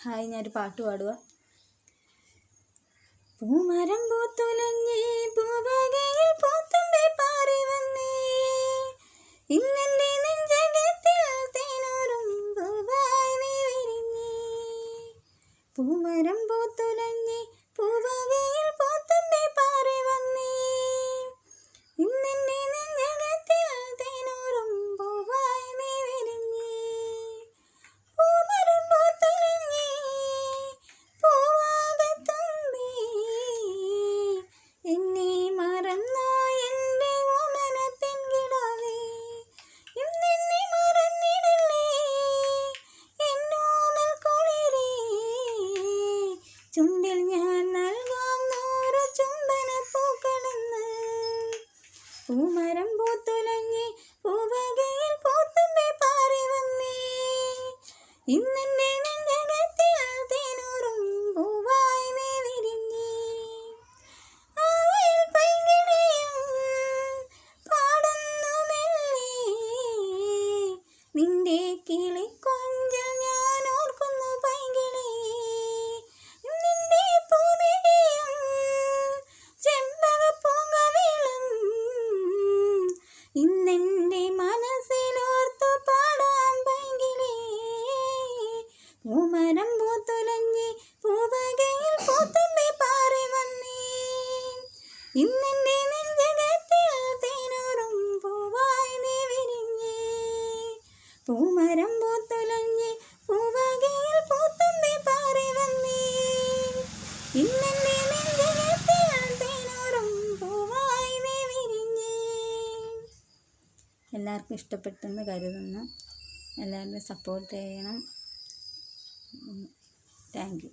Hi, ഞാനൊരു പാട്ട് പാടുക. പൂമരം പൂത്തുലഞ്ഞേ പൂവകയിൽ പൂത്തുമ്പി പാറി വന്നേ, ഇന്നെൻ്റെ നെഞ്ചകത്തിൽ തേനൂറും പൂവായി നീ വിരിഞ്ഞേ. പൂമരം പൂത്തുലഞ്ഞേ പൂവകയിൽ പൂത്തുമ്പി പാറി വന്നേ, ഇന്നെൻ്റെ നെഞ്ചകത്തിൽ തേനൂറും പൂവായി നീ വിരിഞ്ഞേ. പൂമരം പൂത്തുലഞ്ഞേ പൂവാകത്തുമ്പി, എന്നെ മറന്നോ എൻ്റെ ഓമന പെൺകിടാവേ, ഇന്നെന്നെ മറന്നിടല്ലേ എന്നോമൽ കുളിരേ. ചുണ്ടിൽ ഞാൻ നൽകാം 100 ചുംബനപ്പൂക്കളെന്ന്. പൂമരം പൂത്തുലഞ്ഞേ പൂവകയിൽ പൂത്തുമ്പി പാറി വന്നേ, ഇന്നെൻ്റെ നെഞ്ചകത്തിൽ തേനൂറും പൂവായി നീ വിരിഞ്ഞേ. ആവയിൽ പൈങ്കിളിയും പാടുന്നു മെല്ലെ, നിന്റെ കിളിക്കൊഞ്ചൽ ഞാൻ ഓർക്കുന്നു പൈങ്കിളി. നിന്റെ പൂമിഴിയും ചെമ്പകപ്പൂങ്കവിളും ഇന്നെൻ്റെ മനസ്സിലോർത്തു പാടാം പൈങ്കിളി. പൂമരം പൂത്തുലഞ്ഞേ പൂവകയിൽ പൂത്തുമ്പി പാറി വന്നേ, ഇന്നെൻ്റെ നെഞ്ചകത്തിൽ തേനൂറും പൂവായി നീ വിരിഞ്ഞേ. പൂമരം പൂത്തുലഞ്ഞേ പൂവകയിൽ പൂത്തുമ്പി പാറി വന്നേ, ഇന്നെൻ്റെ നെഞ്ചകത്തിൽ തേനൂറും പൂവായി നീ വിരിഞ്ഞേ. എല്ലാവർക്കും ഇഷ്ടപ്പെട്ടെന്ന് കരുതുന്നു. എല്ലാവരും സപ്പോർട്ട് ചെയ്യണം. Thank you.